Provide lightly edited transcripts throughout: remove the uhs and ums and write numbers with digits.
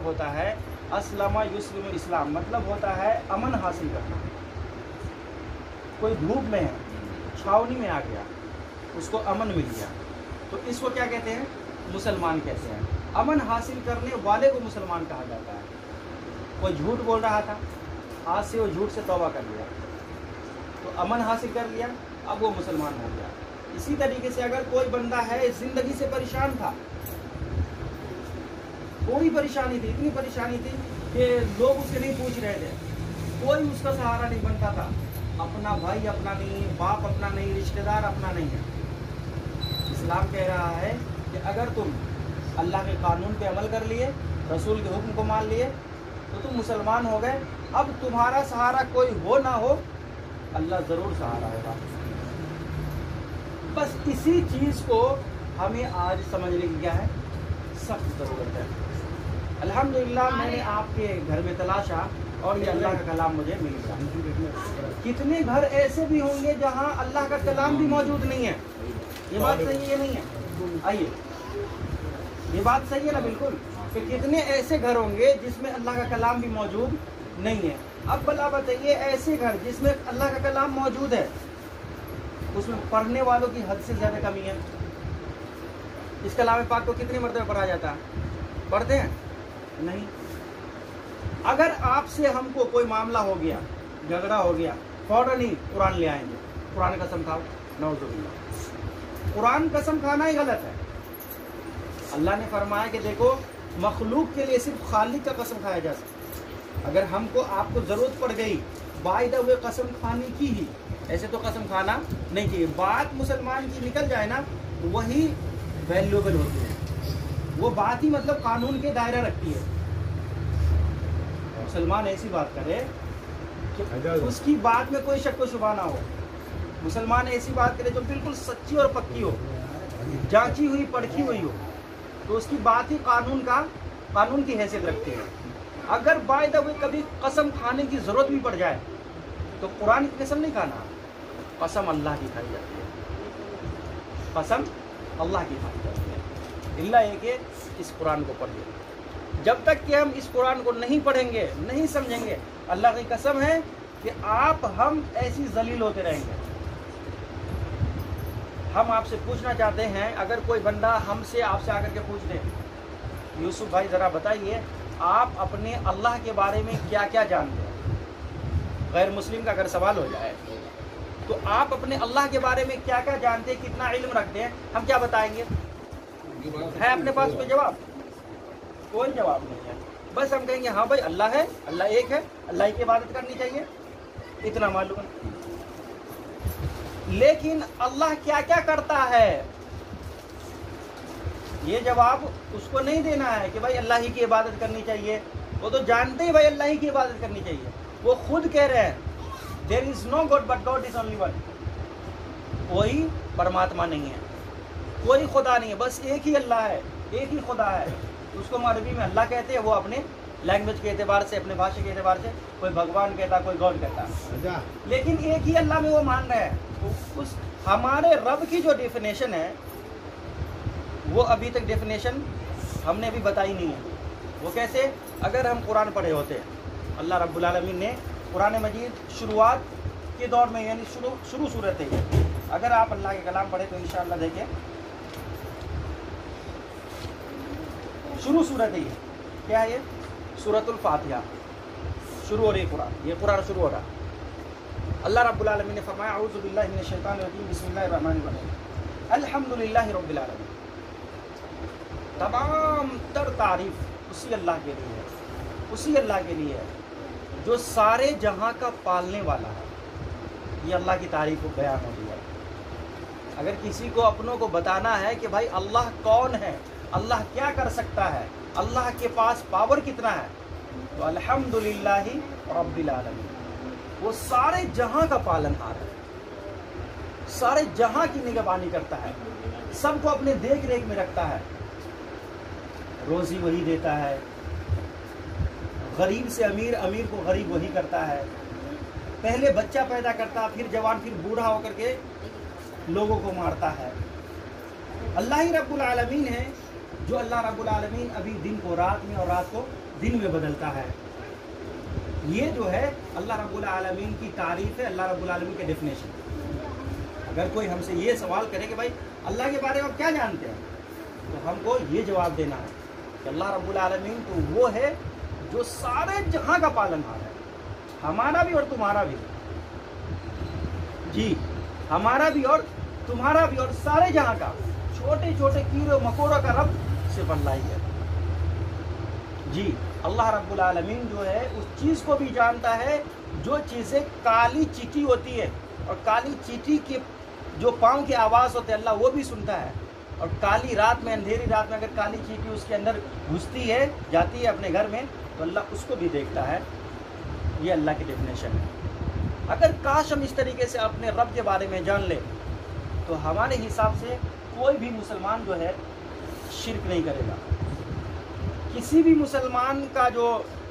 ہوتا ہے اسلم یسلم اسلام، مطلب ہوتا ہے امن حاصل کرنا۔ کوئی دھوپ میں ہے، چھاونی میں آ گیا، اس کو امن مل گیا، تو اس کو کیا کہتے ہیں؟ مسلمان کہتے ہیں۔ امن حاصل کرنے والے کو مسلمان کہا جاتا ہے۔ کوئی جھوٹ بول رہا تھا، آج سے وہ جھوٹ سے توبہ کر لیا تو امن حاصل کر لیا، اب وہ مسلمان ہو گیا۔ اسی طریقے سے اگر کوئی بندہ ہے زندگی سے پریشان تھا، کوئی پریشانی تھی، اتنی پریشانی تھی کہ لوگ اس سے نہیں پوچھ رہے تھے، کوئی اس کا سہارا نہیں بنتا تھا، اپنا بھائی اپنا نہیں، باپ اپنا نہیں، رشتہ دار اپنا نہیں ہے، اسلام کہہ رہا ہے کہ اگر تم اللہ کے قانون پہ عمل کر لیے، رسول کے حکم کو مان لیے تو تم مسلمان ہو گئے۔ اب تمہارا سہارا کوئی ہو نہ ہو، اللہ ضرور سہارا ہوگا۔ بس اسی چیز کو ہمیں آج سمجھنے کی کیا ہے؟ سخت ضرورت ہے۔ الحمدللہ میں نے آپ کے گھر میں تلاشا اور یہ اللہ کا کلام مجھے مل گیا۔ کتنے گھر ایسے بھی ہوں گے جہاں اللہ کا کلام بھی موجود نہیں ہے؟ یہ بات صحیح ہے نہیں ہے؟ آئیے، یہ بات صحیح ہے نا؟ بالکل، کہ کتنے ایسے گھر ہوں گے جس میں اللہ کا کلام بھی موجود نہیں ہے۔ اب بلا بتائیے ایسے گھر جس میں اللہ کا کلام موجود ہے، اس میں پڑھنے والوں کی حد سے زیادہ کمی ہے۔ اس کلام پاک کو کتنی مرتبہ پڑھا جاتا ہے؟ پڑھتے ہیں؟ نہیں۔ اگر آپ سے ہم کو کوئی معاملہ ہو گیا، جھگڑا ہو گیا، فوراً ہی قرآن لے آئیں گے، قرآن قسم کھاؤ، نعوذ باللہ۔ قرآن قسم کھانا ہی غلط ہے۔ اللہ نے فرمایا کہ دیکھو، مخلوق کے لیے صرف خالق کا قسم کھایا جا سکتا۔ اگر ہم کو آپ کو ضرورت پڑ گئی بائی دا وے قسم کھانے کی ہی، ایسے تو قسم کھانا نہیں چاہیے۔ بات مسلمان کی نکل جائے نا تو وہی ویلیوبل ہوتی ہے، وہ بات ہی مطلب قانون کے دائرہ رکھتی ہے۔ مسلمان ایسی بات کرے کہ اس کی بات میں کوئی شک و شبہ نہ ہو، مسلمان ایسی بات کرے جو بالکل سچی اور پکی ہو، جانچی ہوئی پرکھی ہوئی ہو، تو اس کی بات ہی قانون کی حیثیت رکھتی ہے۔ اگر بائی دا وے کبھی قسم کھانے کی ضرورت بھی پڑ جائے تو قرآن کی قسم نہیں کھانا، قسم اللہ کی کھائی جاتی ہے، قسم اللہ کی کھائی جاتی ہے، اللہ یہ کہ اس قرآن کو پڑھیے۔ جب تک کہ ہم اس قرآن کو نہیں پڑھیں گے، نہیں سمجھیں گے، اللہ کی قسم ہے کہ ہم ایسی ذلیل ہوتے رہیں گے۔ ہم آپ سے پوچھنا چاہتے ہیں، اگر کوئی بندہ آپ سے آ کر کے پوچھ دے، یوسف بھائی ذرا بتائیے آپ اپنے اللہ کے بارے میں کیا کیا جانتے ہیں؟ غیر مسلم کا اگر سوال ہو جائے تو آپ اپنے اللہ کے بارے میں کیا کیا جانتے ہیں، کتنا علم رکھتے ہیں، ہم کیا بتائیں گے؟ ہے اپنے پاس کوئی جواب؟ کوئی جواب نہیں ہے۔ بس ہم کہیں گے ہاں بھائی اللہ ہے، اللہ ایک ہے، اللہ کی عبادت کرنی چاہیے، اتنا معلوم ہے۔ لیکن اللہ کیا کیا کرتا ہے، یہ جواب اس کو نہیں دینا ہے کہ بھائی اللہ ہی کی عبادت کرنی چاہیے۔ وہ تو جانتے ہی بھائی اللہ ہی کی عبادت کرنی چاہیے، وہ خود کہہ رہے ہیں there is no God but God is only one۔ کوئی پرماتما نہیں ہے، کوئی خدا نہیں ہے، بس ایک ہی اللہ ہے، ایک ہی خدا ہے۔ اس کو عربی میں اللہ کہتے ہیں، وہ اپنے لینگویج کے اعتبار سے، اپنے بھاشا کے اعتبار سے کوئی بھگوان کہتا، کوئی گاڈ کہتا، لیکن ایک ہی اللہ میں وہ مان رہے ہیں۔ اس ہمارے رب کی جو ڈیفینیشن ہے وہ ابھی تک ڈیفینیشن ہم نے ابھی بتائی نہیں ہے۔ وہ کیسے؟ اگر ہم قرآن پڑھے ہوتے، اللہ رب العالمین نے قرآن مجید شروعات کے دور میں، یعنی شروع صورت ہے، اگر آپ اللہ کے کلام پڑھے تو انشاءاللہ دیکھیں شروع صورت ہے، یہ کیا ہے؟ یہ سورۃ الفاتحہ شروع ہو رہی ہے، یہ قرآن شروع ہو رہا۔ اللہ رب العالمین نے فرمایا اعوذ باللہ من الشیطان الرجیم بسم اللہ الرحمن الرحیم الحمدللہ رب العالمین۔ تمام تر تعریف اسی اللہ کے لیے ہے، اسی اللہ کے لیے ہے جو سارے جہاں کا پالنے والا ہے۔ یہ اللہ کی تعریف کو بیان ہو گیا۔ اگر کسی کو اپنوں کو بتانا ہے کہ بھائی اللہ کون ہے، اللہ کیا کر سکتا ہے، اللہ کے پاس پاور کتنا ہے، تو الحمدللہ رب العالمین، وہ سارے جہاں کا پالن ہار ہے، سارے جہاں کی نگہبانی کرتا ہے، سب کو اپنے دیکھ ریکھ میں رکھتا ہے، روزی وہی دیتا ہے، غریب سے امیر، امیر کو غریب وہی کرتا ہے، پہلے بچہ پیدا کرتا، پھر جوان، پھر بوڑھا ہو کر کے لوگوں کو مارتا ہے۔ اللہ ہی رب العالمین ہے جو اللہ رب العالمین ابھی دن کو رات میں اور رات کو دن میں بدلتا ہے. یہ جو ہے اللہ رب العالمین کی تعریف ہے, اللہ رب العالمین کے ڈیفینیشن. اگر کوئی ہم سے یہ سوال کرے کہ بھائی اللہ کے بارے میں آپ کیا جانتے ہیں, تو ہم کو یہ جواب دینا ہے کہ اللہ رب العالمین تو وہ ہے جو سارے جہاں کا پالنہار ہے, ہمارا بھی اور تمہارا بھی. جی, ہمارا بھی اور تمہارا بھی اور سارے جہاں کا. چھوٹے چھوٹے کیڑے مکوڑوں کا رب صرف اللہ ہی ہے. جی, اللہ رب العالمین جو ہے اس چیز کو بھی جانتا ہے جو چیزیں کالی چیٹی ہوتی ہے, اور کالی چیٹی کے جو پاؤں کی آواز ہوتے ہیں اللہ وہ بھی سنتا ہے. اور کالی رات میں, اندھیری رات میں اگر کالی چیٹی اس کے اندر گھستی ہے, جاتی ہے اپنے گھر میں, تو اللہ اس کو بھی دیکھتا ہے. یہ اللہ کی ڈیفینیشن ہے. اگر کاش ہم اس طریقے سے اپنے رب کے بارے میں جان لیں تو ہمارے حساب سے کوئی بھی مسلمان جو ہے شرک نہیں کرے گا. کسی بھی مسلمان کا جو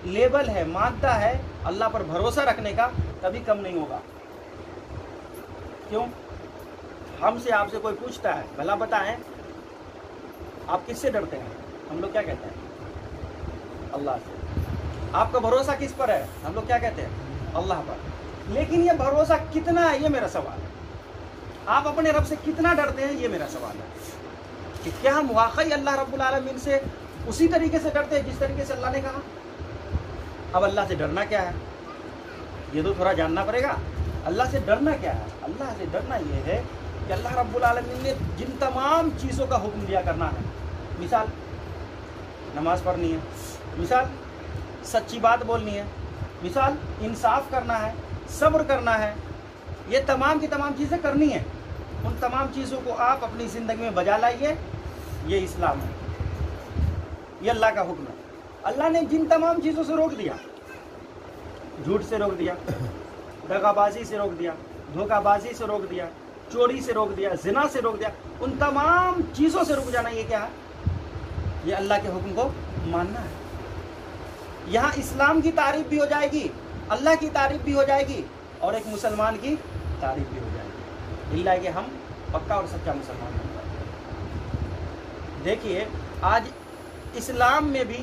لیبل ہے, مادہ ہے اللہ پر بھروسہ رکھنے کا, کبھی کم نہیں ہوگا. کیوں؟ ہم سے آپ سے کوئی پوچھتا ہے بھلا بتائیں آپ کس سے ڈرتے ہیں, ہم لوگ کیا کہتے ہیں؟ اللہ سے. آپ کا بھروسہ کس پر ہے؟ ہم لوگ کیا کہتے ہیں؟ اللہ پر. لیکن یہ بھروسہ کتنا ہے, یہ میرا سوال ہے. آپ اپنے رب سے کتنا ڈرتے ہیں, یہ میرا سوال ہے. کہ کیا ہم واقعی اللہ رب العالمین سے اسی طریقے سے ڈرتے ہیں جس طریقے سے اللہ نے کہا؟ اب اللہ سے ڈرنا کیا ہے یہ تو تھوڑا جاننا پڑے گا. اللہ سے ڈرنا کیا ہے؟ اللہ سے ڈرنا یہ ہے کہ اللہ رب العالمین نے جن تمام چیزوں کا حکم دیا کرنا ہے, مثال نماز پڑھنی ہے, مثال سچی بات بولنی ہے, مثال انصاف کرنا ہے, صبر کرنا ہے, یہ تمام کی تمام چیزیں کرنی ہیں. ان تمام چیزوں کو آپ اپنی زندگی میں بجا لائیے. یہ اسلام ہے, یہ اللہ کا حکم ہے. اللہ نے جن تمام چیزوں سے روک دیا, جھوٹ سے روک دیا, دغا بازی سے روک دیا, دھوکہ بازی سے روک دیا, چوری سے روک دیا, زنا سے روک دیا, ان تمام چیزوں سے رک جانا, یہ کیا ہے؟ یہ اللہ کے حکم کو ماننا ہے. یہاں اسلام کی تعریف بھی ہو جائے گی, اللہ کی تعریف بھی ہو جائے گی, اور ایک مسلمان کی تعریف بھی ہو جائے گی. اللہ کہ ہم پکا اور سچا مسلمان بن جائیں. دیکھیے آج اسلام میں بھی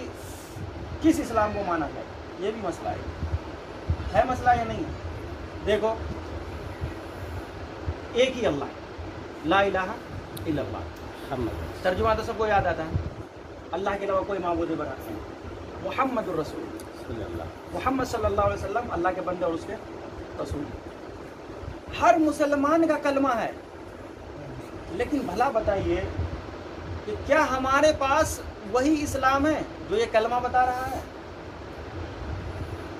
کس اسلام کو مانا جائے, یہ بھی مسئلہ ہے مسئلہ یا نہیں ہے؟ دیکھو, ایک ہی اللہ, لا الہ الا اللہ. ترجمہ تو سب کو یاد آتا ہے, اللہ کے علاوہ کوئی معبود برحق نہیں. محمد الرسول, محمد صلی اللہ علیہ وسلم اللہ کے بندے اور اس کے رسول. ہر مسلمان کا کلمہ ہے, لیکن بھلا بتائیے کہ کیا ہمارے پاس وہی اسلام ہے جو یہ کلمہ بتا رہا ہے؟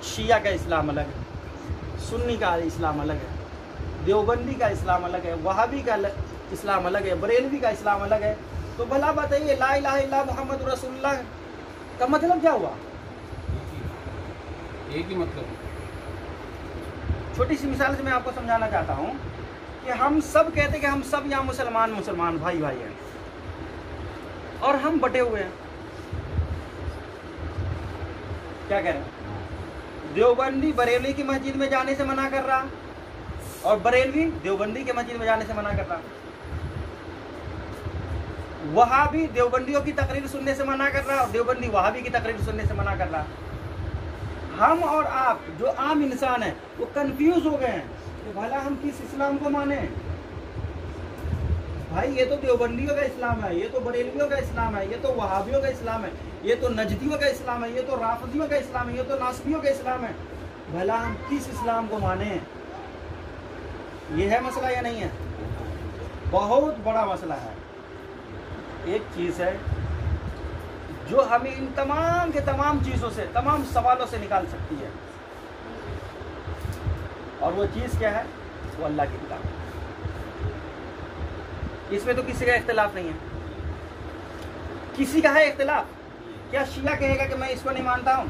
شیعہ کا اسلام الگ ہے, سنی کا اسلام الگ ہے, دیوبندی کا اسلام الگ ہے, وہابی کا اسلام الگ ہے, بریلوی کا اسلام الگ ہے. تو بھلا بتائیے لا الہ الا محمد رسول اللہ کا مطلب کیا ہوا؟ ایک ہی مطلب. چھوٹی سی مثال سے میں آپ کو سمجھانا چاہتا ہوں کہ ہم سب کہتے ہیں کہ ہم سب یہاں مسلمان بھائی ہیں, اور ہم بٹے ہوئے ہیں. کیا کہہ رہے ہیں؟ دیوبندی بریلوی کی مسجد میں جانے سے منع کر رہا, اور بریلوی دیوبندی کے مسجد میں جانے سے منع کر رہا. وہابی دیوبندیوں کی تقریر سننے سے منع کر رہا, اور دیوبندی وہابی کی تقریر سننے سے منع کر رہا. ہم اور آپ جو عام انسان ہیں وہ کنفیوز ہو گئے ہیں کہ بھلا ہم کس اسلام کو مانیں. بھائی یہ تو دیوبندیوں کا اسلام ہے, یہ تو بریلویوں کا اسلام ہے, یہ تو وہابیوں کا اسلام ہے, یہ تو نجدیوں کا اسلام ہے, یہ تو رافضیوں کا اسلام ہے, یہ تو ناصبیوں کا اسلام ہے. بھلا ہم کس اسلام کو مانیں؟ یہ ہے مسئلہ یا نہیں ہے؟ بہت بڑا مسئلہ ہے. ایک چیز ہے جو ہمیں ان تمام کے تمام چیزوں سے, تمام سوالوں سے نکال سکتی ہے, اور وہ چیز کیا ہے؟ وہ اللہ کی کتاب. اس میں تو کسی کا اختلاف نہیں ہے. کسی کا ہے اختلاف؟ کیا شیعہ کہے گا کہ میں اس کو نہیں مانتا ہوں,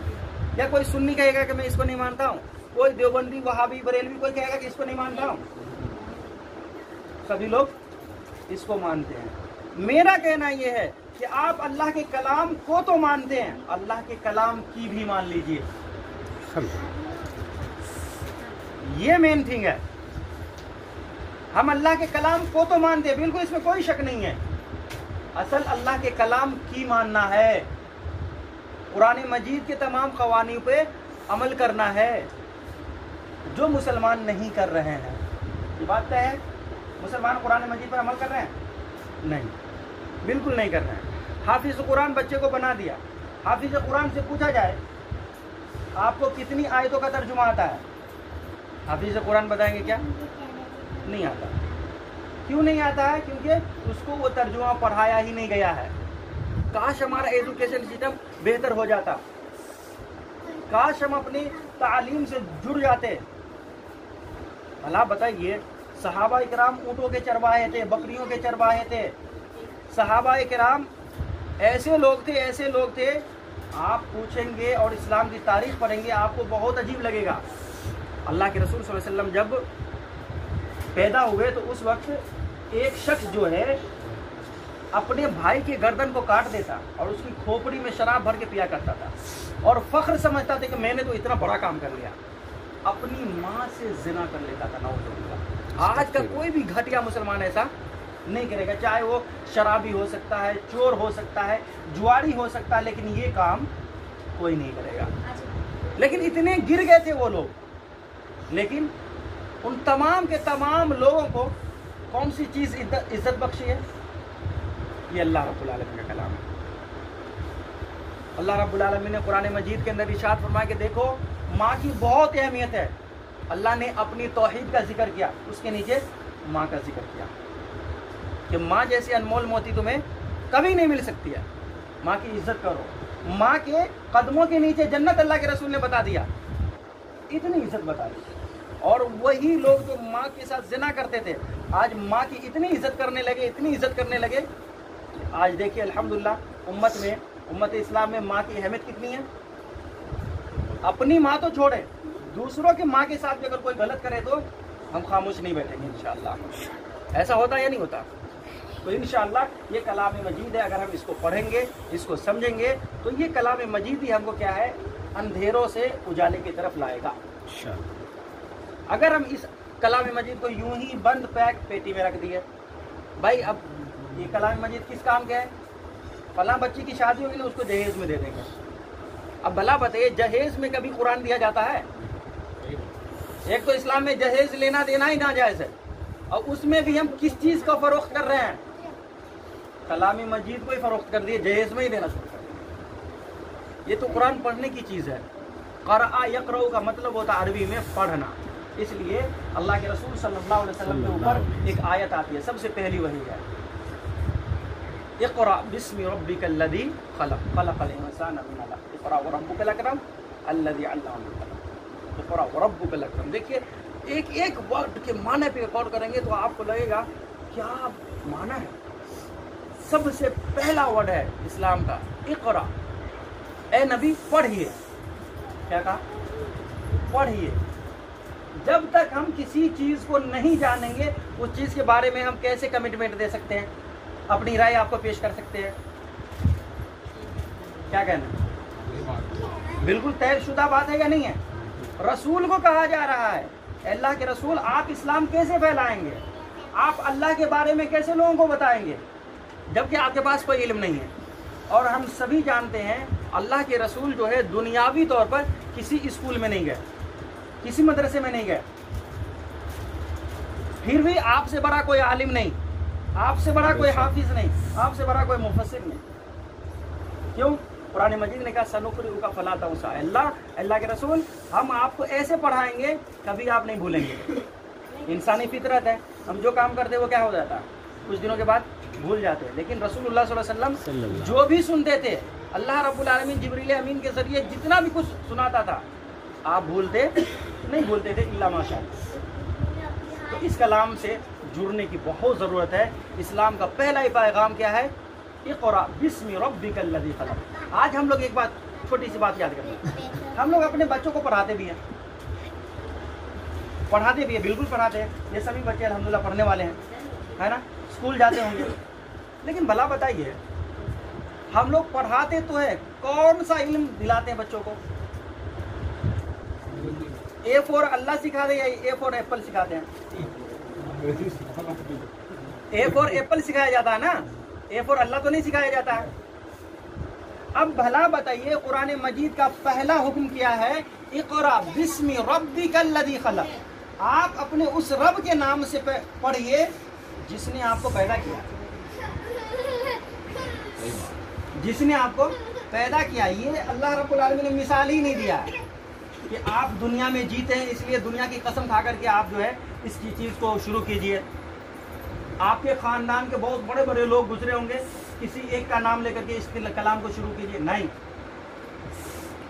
یا کوئی سنی کہے گا کہ میں اس کو نہیں مانتا ہوں, کوئی دیوبندی وہابی بریلوی کوئی کہے گا کہ اس کو نہیں مانتا ہوں؟ سبھی لوگ اس کو مانتے ہیں. میرا کہنا یہ ہے کہ آپ اللہ کے کلام کو تو مانتے ہیں, اللہ کے کلام کی بھی مان لیجئے. یہ مین تھنگ ہے. ہم اللہ کے کلام کو تو مانتے ہیں, بالکل اس میں کوئی شک نہیں ہے, असल अल्लाह के कलाम की मानना है, कुरान मजीद के तमाम कवानीन पे अमल करना है, जो मुसलमान नहीं कर रहे हैं। ये बात तय है, मुसलमान कुरान मजीद पर अमल कर रहे हैं? नहीं, बिल्कुल नहीं कर रहे हैं। हाफिज कुरान बच्चे को बना दिया, हाफिज कुरान से पूछा जाए आपको कितनी आयतों का तर्जुमा आता है, हाफिज कुरान बताएंगे क्या? नहीं आता। क्यों नहीं आता है? क्योंकि उसको वो तर्जुमा पढ़ाया ही नहीं गया है। काश हमारा एजुकेशन सिस्टम बेहतर हो जाता, काश हम अपनी तालीम से जुड़ जाते। भला बताइए, सहाबा इकराम ऊँटों के चरवाहे थे, बकरियों के चरवाहे थे। सहाबा इकराम ऐसे लोग थे, आप पूछेंगे और इस्लाम की तारीख पढ़ेंगे आपको बहुत अजीब लगेगा। अल्लाह के रसूल सल्लल्लाहु अलैहि वसल्लम जब पैदा हुए तो उस वक्त एक शख्स जो है अपने भाई के गर्दन को काट देता और उसकी खोपड़ी में शराब भर के पिया करता था और फख्र समझता था कि मैंने तो इतना बड़ा काम कर लिया। अपनी माँ से जिना कर लेता था। नाउज़ुबिल्लाह। आज का कोई भी घटिया मुसलमान ऐसा नहीं करेगा, चाहे वो शराबी हो सकता है, चोर हो सकता है, जुआरी हो सकता है, लेकिन ये काम कोई नहीं करेगा। लेकिन इतने गिर गए थे वो लोग, लेकिन उन तमाम के तमाम लोगों को कौन सी चीज़ इज्जत बख्शी है? ये अल्लाह रब्बुल आलमीन का कलाम है। अल्लाह रब्बुल आलमीन ने कुरान मजीद के अंदर इरशाद फरमाया कि देखो माँ की बहुत अहमियत है। अल्लाह ने अपनी तौहीद का जिक्र किया, उसके नीचे माँ का जिक्र किया कि माँ जैसी अनमोल मोती तुम्हें कभी नहीं मिल सकती है। माँ की इज्जत करो। माँ के कदमों के नीचे जन्नत अल्लाह के रसूल ने बता दिया, इतनी इज्जत बता दी। और वही लोग जो माँ के साथ जिना करते थे आज माँ की इतनी इज्जत करने लगे, इतनी इज्जत करने लगे। आज देखिए अल्हम्दुलिल्लाह उम्मत इस्लाम में माँ की अहमियत कितनी है। अपनी माँ तो छोड़े, दूसरों की माँ के साथ भी अगर कोई गलत करे तो हम खामोश नहीं बैठेंगे इंशाअल्लाह। ऐसा होता है या नहीं होता? तो इंशाअल्लाह ये कलाम मजीद है, अगर हम इसको पढ़ेंगे, इसको समझेंगे तो ये कलाम मजीद ही हमको क्या है, अंधेरों से उजाले की तरफ लाएगा। अगर हम इस कलाम मजीद को यूं ही बंद पैक पेटी में रख दिए, भाई अब ये कलाम मजीद किस काम का है? फलां बच्ची की शादी होगी तो उसको जहेज में दे देंगे। अब भला बताइए, जहेज में कभी कुरान दिया जाता है? एक तो इस्लाम में जहेज लेना देना ही नाजायज है, और उसमें भी हम किस चीज़ का फरोख्त कर रहे हैं? कलाम मजीद को ही फरोख्त कर दिए, जहेज में ही देना शुरू कर दिया। ये तो कुरान पढ़ने की चीज़ है। क़रअ यक़रअ का मतलब होता है अरबी में पढ़ना। इसलिए अल्लाह के रसूल सल्लल्लाहु अलैहि वसल्लम के ऊपर एक आयत आती है, सबसे पहली वही है, इक़रा बिस्मि रब्बिकल लज़ी खलक़ खलक़ल इंसाना मिन अलक़ इक़रा व रब्बुकल अकरम अल्लज़ी अल्लमा बिल क़लम इक़रा व रब्बुकल अकरम। देखिए एक एक वर्ड के माने पे गौर करेंगे तो आपको लगेगा क्या माना है। सबसे पहला वर्ड है इस्लाम का इक़रा, ए नबी पढ़िए। क्या कहा? पढ़िए। जब तक हम किसी चीज़ को नहीं जानेंगे उस चीज़ के बारे में हम कैसे कमिटमेंट दे सकते हैं, अपनी राय आपको पेश कर सकते हैं? क्या कहना? बिल्कुल तयशुदा बात है या नहीं है? रसूल को कहा जा रहा है, अल्लाह के रसूल आप इस्लाम कैसे फैलाएंगे, आप अल्लाह के बारे में कैसे लोगों को बताएंगे जबकि आपके पास कोई इल्म नहीं है। और हम सभी जानते हैं अल्लाह के रसूल जो है दुनियावी तौर पर किसी स्कूल में नहीं गए, किसी मदरसे में नहीं गए, फिर भी आपसे बड़ा कोई आलिम नहीं, आपसे बड़ा कोई हाफिज नहीं, आपसे बड़ा कोई मुफस्सिर नहीं। क्यों? कुरान मजीद ने कहा सनुक़रिउका फला तंसा। अल्लाह के रसूल हम आपको ऐसे पढ़ाएंगे कभी आप नहीं भूलेंगे। इंसानी फितरत है, हम जो काम करते वो क्या हो जाता है, कुछ दिनों के बाद भूल जाते हैं। लेकिन रसूलुल्लाह सल्लल्लाहु अलैहि वसल्लम जो भी सुनते थे अल्लाह रब्बुल आलमीन जिब्रील अमीन के जरिए जितना भी कुछ सुनाता था आप भूलते नहीं भूलते थे इल्ला माशाअल्लाह। तो इस कलाम से जुड़ने की बहुत ज़रूरत है। इस्लाम का पहला ही पैगाम क्या है? इक़रा बिस्मि रब्बिकल लज़ी खलक़। आज हम लोग एक बात, छोटी सी बात याद करते, हम लोग अपने बच्चों को पढ़ाते भी हैं, बिल्कुल पढ़ाते हैं। ये सभी बच्चे अल्हम्दुलिल्लाह पढ़ने वाले हैं, है ना, स्कूल जाते होंगे। लेकिन भला बताइए हम लोग पढ़ाते तो है, कौन सा इल्म दिलाते हैं बच्चों को? ए फॉर अल्लाह सिखा दे या ए फॉर एप्पल सिखाते हैं? ए फॉर एप्पल सिखाया जाता है ना, A for اللہ تو نہیں سکھایا جاتا ہے؟ اب بھلا بتائیے قرآن مجید کا پہلا حکم کیا ہے؟ اقرا بسم ربک الذی خلق، آپ اپنے اس رب کے نام سے پڑھیے جس نے آپ کو پیدا کیا، جس نے آپ کو پیدا کیا۔ یہ اللہ رب العالمین نے مثال ہی نہیں دیا کہ آپ دنیا میں جیتے ہیں اس لیے دنیا کی قسم کھا کر کے آپ جو ہے اس کی چیز کو شروع کیجئے۔ آپ کے خاندان کے بہت بڑے بڑے لوگ گزرے ہوں گے، کسی ایک کا نام لے کر کے اس کلام کو شروع کیجئے، نہیں،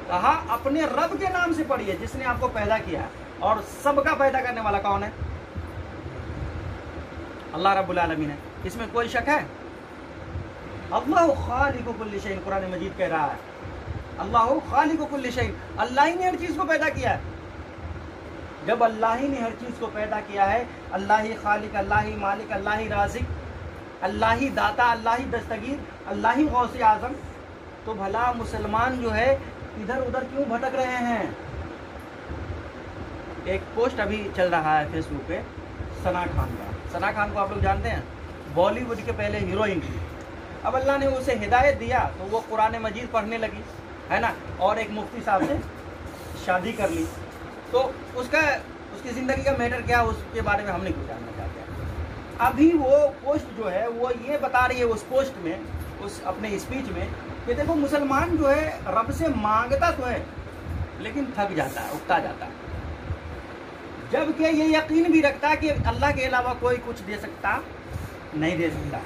کہا اپنے رب کے نام سے پڑھیے جس نے آپ کو پیدا کیا ہے۔ اور سب کا پیدا کرنے والا کون ہے؟ اللہ رب العالمین ہے، اس میں کوئی شک ہے؟ اللہ خالق کل شیء، قرآن مجید کہہ رہا ہے اللہ خالق کل شیء، اللہ ہی نے ہر چیز کو پیدا کیا ہے۔ جب اللہ ہی نے ہر چیز کو پیدا کیا ہے، اللہ ہی خالق، اللہ ہی مالک، اللہ ہی رازق، اللہ ہی داتا، اللہ ہی دستگیر، اللہ ہی غوث اعظم، تو بھلا مسلمان جو ہے ادھر ادھر کیوں بھٹک رہے ہیں؟ ایک پوسٹ ابھی چل رہا ہے فیس بک پہ ثنا خان کا۔ ثنا خان کو آپ لوگ جانتے ہیں، بالی ووڈ کے پہلے ہیروئن تھی۔ اب اللہ نے اسے ہدایت دیا تو وہ قرآن مجید پڑھنے لگی، ہے نا، اور ایک مفتی صاحب سے شادی کر لی۔ تو اس کی زندگی کا میٹر کیا، اس کے بارے میں ہم نہیں کچھ جاننا چاہتے ہیں۔ ابھی وہ پوسٹ جو ہے وہ یہ بتا رہی ہے اس پوسٹ میں، اس اپنے اسپیچ میں، کہ دیکھو مسلمان جو ہے رب سے مانگتا تو ہے لیکن تھک جاتا ہے، اکتا جاتا ہے، جبکہ یہ یقین بھی رکھتا ہے کہ اللہ کے علاوہ کوئی کچھ دے سکتا نہیں دے سکتا۔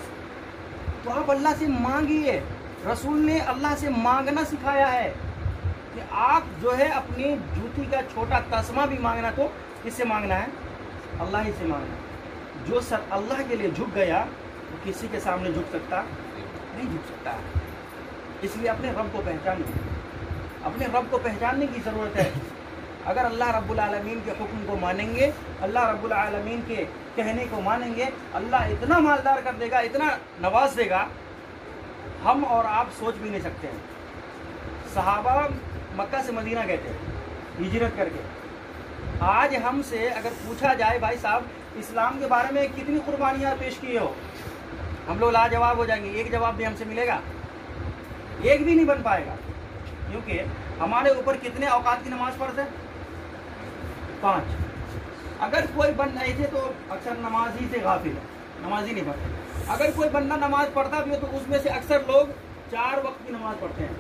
تو آپ اللہ سے مانگیے، رسول نے اللہ سے مانگنا سکھایا ہے کہ آپ جو ہے اپنی جوتی کا چھوٹا تسمہ بھی مانگنا تو کس سے مانگنا ہے؟ اللہ ہی سے مانگنا ہے۔ جو سر اللہ کے لیے جھک گیا وہ کسی کے سامنے جھک سکتا نہیں، جھک سکتا ہے۔ اس لیے اپنے رب کو پہچانیں، اپنے رب کو پہچاننے کی ضرورت ہے۔ اگر اللہ رب العالمین کے حکم کو مانیں گے، اللہ رب العالمین کے کہنے کو مانیں گے، اللہ اتنا مالدار کر دے گا، اتنا نواز دے گا، ہم اور آپ سوچ بھی نہیں سکتے ہیں۔ صحابہ مکہ سے مدینہ گئے تھے ہجرت کر کے۔ آج ہم سے اگر پوچھا جائے بھائی صاحب اسلام کے بارے میں کتنی قربانیاں پیش کی ہو، ہم لوگ لاجواب ہو جائیں گے، ایک جواب بھی ہم سے ملے گا؟ ایک بھی نہیں بن پائے گا، کیونکہ ہمارے اوپر کتنے اوقات کی نماز فرض ہے؟ 5۔ اگر کوئی بندہ ایسے تو اکثر نماز ہی سے غافل ہے، نماز ہی نہیں پڑھتے۔ اگر کوئی بندہ نماز پڑھتا بھی ہے تو اس میں سے اکثر لوگ 4 وقت کی نماز پڑھتے ہیں،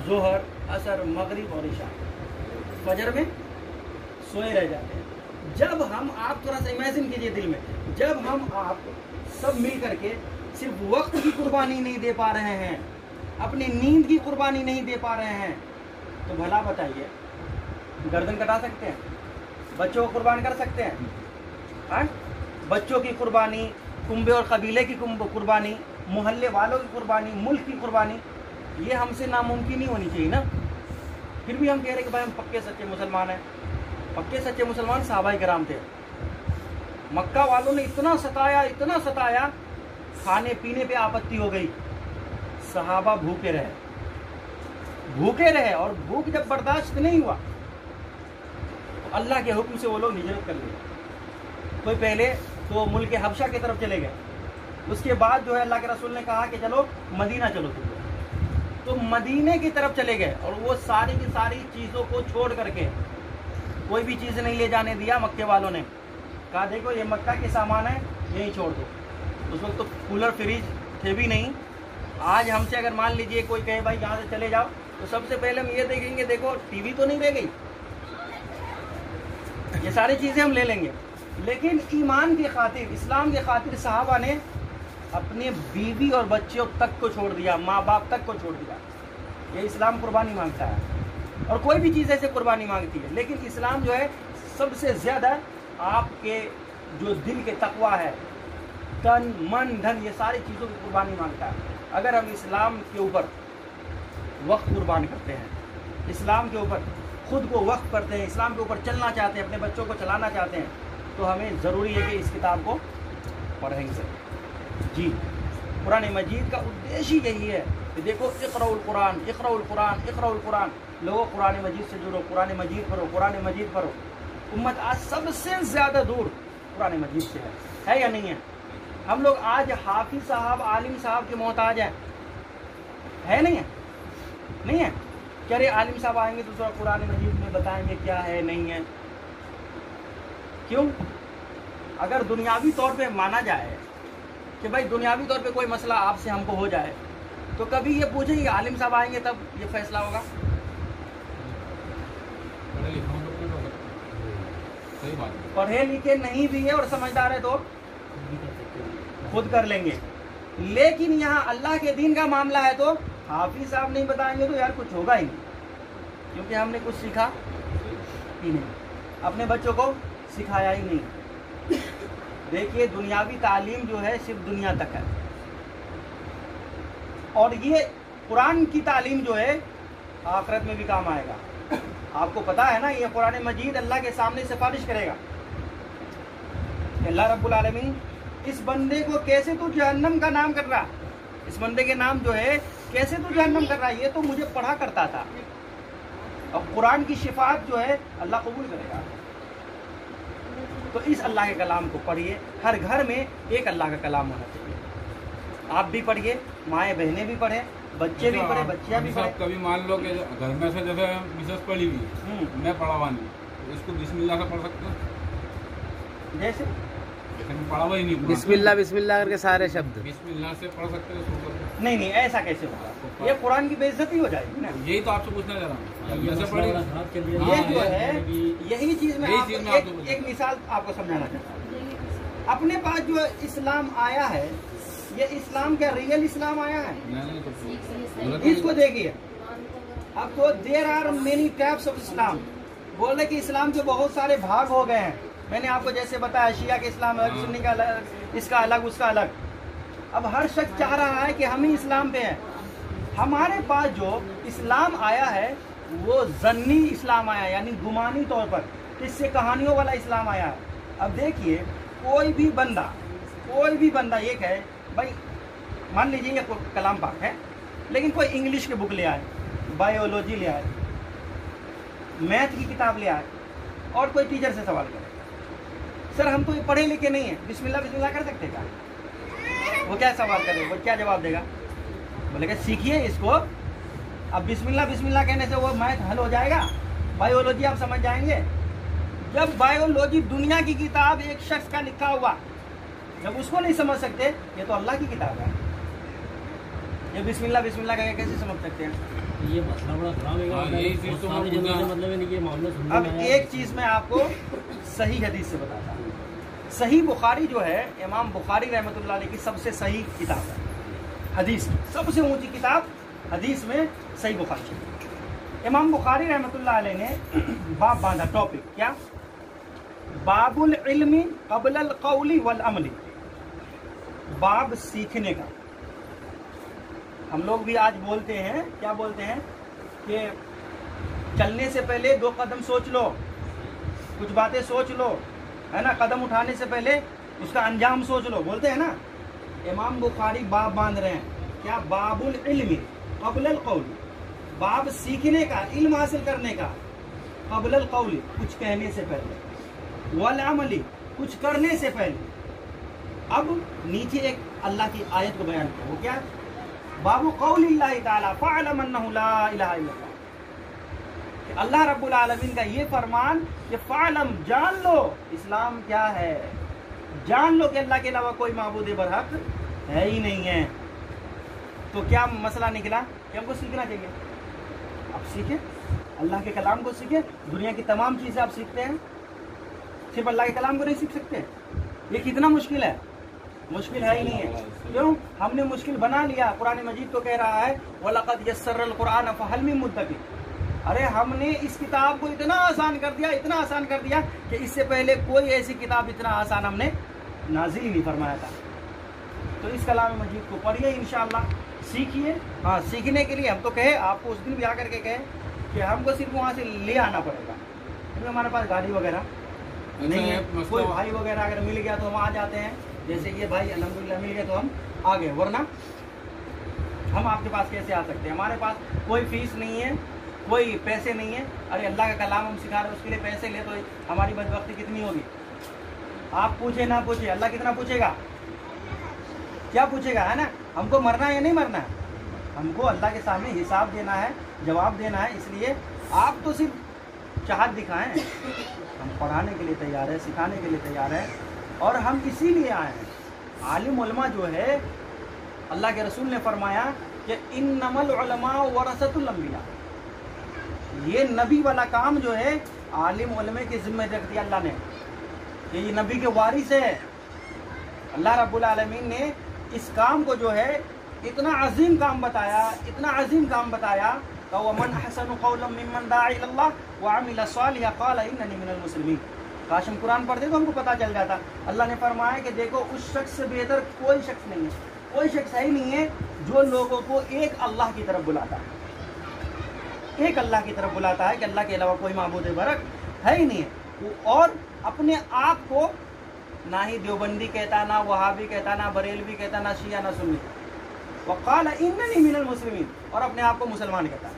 ظہر، عصر، مغرب اور عشاء۔ فجر میں سوئے رہ جاتے ہیں۔ جب ہم آپ تھوڑا سا امیجن کیجئے دل میں، جب ہم آپ سب مل کر کے صرف وقت کی قربانی نہیں دے پا رہے ہیں، اپنی نیند کی قربانی نہیں دے پا رہے ہیں، تو بھلا بتائیے گردن کٹا سکتے ہیں؟ بچوں کو قربان کر سکتے ہیں؟ بچوں کی قربانی، کنبے اور قبیلے کی قربانی، محلے والوں کی قربانی، ملک کی قربانی، یہ ہم سے ناممکن ہی ہونی چاہیے نا۔ پھر بھی ہم کہہ رہے ہیں کہ بھائی ہم پکے سچے مسلمان ہیں۔ پکے سچے مسلمان صحابہ کرام تھے۔ مکہ والوں نے اتنا ستایا، کھانے پینے پہ آپتی ہو گئی، صحابہ بھوکے رہے، اور بھوک جب برداشت نہیں ہوا تو اللہ کے حکم سے وہ لوگ ہجرت کر لیے۔ کوئی پہلے تو ملک حبشہ کی طرف چلے گئے، اس کے بعد جو ہے اللہ کے رسول نے کہا کہ چلو مدینہ چلو، تو مدینے کی طرف چلے گئے، اور وہ ساری کی ساری چیزوں کو چھوڑ کر کے کوئی بھی چیز نہیں لے جانے دیا۔ مکے والوں نے کہا دیکھو یہ مکہ کے سامان ہے، یہیں چھوڑ دو۔ اس وقت تو کولر فریج تھے بھی نہیں۔ آج ہم سے اگر مان لیجئے کوئی کہے بھائی یہاں سے چلے جاؤ، تو سب سے پہلے ہم یہ دیکھیں گے دیکھو ٹی وی تو نہیں رہ گئی، یہ ساری چیزیں ہم لے لیں گے۔ لیکن ایمان کی خاطر، اسلام کی خاطر صحابہ نے اپنے بیوی اور بچوں تک کو چھوڑ دیا، ماں باپ تک کو چھوڑ دیا۔ یہ اسلام قربانی مانگتا ہے، اور کوئی بھی چیز ایسے قربانی مانگتی ہے، لیکن اسلام جو ہے سب سے زیادہ آپ کے جو دل کے تقویٰ ہے، تن من دھن، یہ ساری چیزوں کی قربانی مانگتا ہے۔ اگر ہم اسلام کے اوپر وقت قربان کرتے ہیں، اسلام کے اوپر خود کو وقف کرتے ہیں، اسلام کے اوپر چلنا چاہتے ہیں، اپنے بچوں کو چلانا چاہتے ہیں، تو ہمیں ضروری ہے کہ اس کتاب کو پڑھیں گے۔ جی، قرآن مجید کا ادیش ہی یہی ہے کہ دیکھو اقرأ القرآن، اقرأ القرآن، اقرأ القرآن، لوگوں قرآن مجید سے جڑو، قرآن مجید پڑھو، قرآن مجید پڑھو۔ امت آج سب سے زیادہ دور قرآن مجید سے ہے یا نہیں ہے؟ ہم لوگ آج حافظ صاحب عالم صاحب کے محتاج ہیں، ہے نہیں ہے؟ نہیں ہے کہ ارے عالم صاحب آئیں گے تو تھوڑا قرآن مجید میں بتائیں گے کیا ہے نہیں ہے. کیوں؟ اگر دنیاوی طور پہ مانا جائے کہ بھائی دنیاوی طور پہ کوئی مسئلہ آپ سے ہم کو ہو جائے تو کبھی یہ پوچھیں گے عالم صاحب آئیں گے تب یہ فیصلہ ہوگا؟ پڑھے لکھے نہیں بھی ہے اور سمجھدار ہے تو خود کر لیں گے. لیکن یہاں اللہ کے دین کا معاملہ ہے تو حافظ صاحب نہیں بتائیں گے تو یار کچھ ہوگا ہی نہیں، کیونکہ ہم نے کچھ سیکھا ہی نہیں، اپنے بچوں کو سکھایا ہی نہیں. دیکھیے دنیاوی تعلیم جو ہے صرف دنیا تک ہے، اور یہ قرآن کی تعلیم جو ہے آخرت میں بھی کام آئے گا. آپ کو پتا ہے نا یہ قرآن مجید اللہ کے سامنے سفارش کرے گا کہ اللہ رب العالمین اس بندے کو کیسے تو جہنم کا نام کر رہا، اس بندے کے نام جو ہے کیسے تو جہنم کر رہا، یہ تو مجھے پڑھا کرتا تھا. اور قرآن کی شفاعت جو ہے اللہ قبول کرے گا. تو اس اللہ کے کلام کو پڑھیے. ہر گھر میں ایک اللہ کا کلام ہونا چاہیے. آپ بھی پڑھیے، مائیں بہنیں بھی پڑھیں، بچے بھی پڑھیں، بچیاں بھی پڑھیں. کبھی مان لو کہ گھر میں سے جیسے مسز پڑھی ہوئی میں پڑھا ہوا نہیں، اس کو بسم اللہ سے پڑھ سکتے ہو؟ جیسے پڑھا ہوا ہی نہیں، بسم اللہ کر کے سارے شبد بسم اللہ سے پڑھ سکتے ہو؟ نہیں ایسا کیسے ہوگا؟ یہ قرآن کی بے عزتی ہو جائے گی نا. یہی تو آپ سے پوچھنا چاہ رہا ہوں. یہ جو ہے یہی چیز میں ایک مثال آپ کو سمجھانا چاہتا ہوں. اپنے پاس جو اسلام آیا ہے یہ اسلام کیا ریئل اسلام آیا ہے؟ اس کو دیکھیے. اب تو there are many types of Islam. بول رہے کہ اسلام کے بہت سارے بھاگ ہو گئے ہیں. میں نے آپ کو جیسے بتایا شیعہ کے اسلام الگ، سنی کا الگ، اس کا الگ، اس کا الگ. اب ہر شخص چاہ رہا ہے کہ ہم ہی اسلام پہ ہیں. ہمارے پاس جو اسلام آیا ہے وہ ظنی اسلام آیا ہے، یعنی گمانی طور پر، اس سے کہانیوں والا اسلام آیا ہے. اب دیکھیے کوئی بھی بندہ یہ کہے بھائی مان لیجیے یہ کلام پاک ہے لیکن کوئی انگلش کی بک لے آئے، بایولوجی لے آئے، میتھ کی کتاب لے آئے اور کوئی ٹیچر سے سوال کرے سر ہم تو یہ پڑھے لکھے نہیں ہیں، بسم اللہ کر سکتے کیا؟ وہ کیا سوال کرے، وہ کیا جواب دے گا؟ بولے کہ سیکھیے اس کو. اب بسم اللہ کہنے سے وہ میتھ حل ہو جائے گا، بایولوجی آپ سمجھ جائیں گے. جب بایولوجی دنیا کی کتاب ایک شخص کا لکھا ہوا، جب اس کو نہیں سمجھ سکتے، یہ تو اللہ کی کتاب ہے، یہ بسم اللہ کہہ کے کیسے سمجھ سکتے ہیں؟ یہ مسئلہ بڑا خراب ہے. اب ایک چیز میں آپ کو صحیح حدیث سے بتاتا ہوں. صحیح بخاری جو ہے امام بخاری رحمۃ اللہ علیہ کی سب سے صحیح کتاب ہے حدیث کی، سب سے اونچی کتاب حدیث میں صحیح بخاری. امام بخاری رحمۃ اللہ علیہ نے باب باندھا، ٹاپک کیا؟ باب العلم قبل القول والعمل. باب سیکھنے کا. ہم لوگ بھی آج بولتے ہیں، کیا بولتے ہیں کہ چلنے سے پہلے 2 قدم سوچ لو، کچھ باتیں سوچ لو، ہے نا، قدم اٹھانے سے پہلے اس کا انجام سوچ لو، بولتے ہیں نا. امام بخاری باب باندھ رہے ہیں، کیا؟ باب العلم قبل القول. باب سیکھنے کا، علم حاصل کرنے کا، قبل القول کچھ کہنے سے پہلے، والعمل کچھ کرنے سے پہلے. اب نیچے ایک اللہ کی آیت کو بیان کیا، وہ کیا؟ باب قول اللہ تعالی فاعلم انہ لا الہ الا اللہ. کہ اللہ رب العالمین کا یہ فرمان کہ فاعلم، جان لو اسلام کیا ہے، جان لو کہ اللہ کے علاوہ کوئی معبود برحق ہے ہی نہیں ہے. تو کیا مسئلہ نکلا کہ ہم کو سیکھنا چاہیے. آپ سیکھیں، اللہ کے کلام کو سیکھیں. دنیا کی تمام چیزیں آپ سیکھتے ہیں، صرف اللہ کے کلام کو نہیں سیکھ سکتے. یہ کتنا مشکل ہے؟ مشکل ہے ہی نہیں ہے. کیوں؟ ہم نے مشکل بنا لیا. قرآن مجید تو کہہ رہا ہے وَلَقَدْ يَسَّرَّ الْقُرْآنَ فَهَلْ مِن مُدَّكِرٍ. ارے ہم نے اس کتاب کو اتنا آسان کر دیا، اتنا آسان کر دیا کہ اس سے پہلے کوئی ایسی کتاب اتنا آسان ہم نے نازل ہی نہیں فرمایا تھا. تو اس کلام مجید کو پڑھیے، انشاءاللہ سیکھیے. ہاں سیکھنے کے لیے ہم تو کہے آپ کو اس دن بھی آ کر کے کہے کہ ہم کو صرف وہاں سے لے آنا پڑے گا، کیونکہ ہمارے پاس گاڑی وغیرہ نہیں ہے. کوئی بھائی وغیرہ اگر مل گیا تو ہم آ جاتے ہیں، جیسے یہ بھائی الحمدللہ مل گئے تو ہم آ گئے، ورنہ ہم آپ کے پاس کیسے آ سکتے ہیں؟ ہمارے پاس کوئی فیس نہیں ہے، کوئی پیسے نہیں ہے. ارے اللہ کا کلام ہم سکھا رہے ہیں، اس کے لیے پیسے لے تو ہماری بدبختی کتنی ہوگی. آپ پوچھے نہ پوچھے، اللہ کتنا پوچھے گا؟ क्या पूछेगा, है ना। हमको मरना है या नहीं मरना है, हमको अल्लाह के सामने हिसाब देना है, जवाब देना है। इसलिए आप तो सिर्फ चाहत दिखाएं, हम पढ़ाने के लिए तैयार है, सिखाने के लिए तैयार है, और हम इसीलिए आए हैं। आलिम उलमा जो है, अल्लाह के रसूल ने फरमाया कि इन्नमल उलमा वरसतुल अंबिया, ये नबी वाला काम जो है आलिम उलमे की जिम्मे रख दिया अल्लाह ने, कि ये नबी के वारिस है। अल्लाह रब्बुल आलमीन ने इस काम को जो है इतना अजीम काम बताया, इतना अजीम काम बताया कि वमन अहसनु कौलन मिम्मन दाअ इलल्लाह व अमिल सालिहा क़ाल इन्ननी मिनल मुस्लिमीन। काश हम कुरान पढ़ते तो हमको पता चल जाता। अल्लाह ने फरमाया कि देखो उस शख्स से बेहतर कोई शख्स नहीं है, कोई शख्स है ही नहीं है जो लोगों को एक अल्लाह की तरफ बुलाता है, एक अल्लाह की तरफ बुलाता है कि अल्लाह के अलावा कोई माबूद बरक है ही नहीं है, और अपने आप को ना ही देवबंदी कहता, ना वहाबी कहता, ना बरेलवी कहता, ना शिया, ना सुन्नी। वक़ाल इन्ननी मिनल मुस्लिमीन, और अपने आप को मुसलमान कहता है।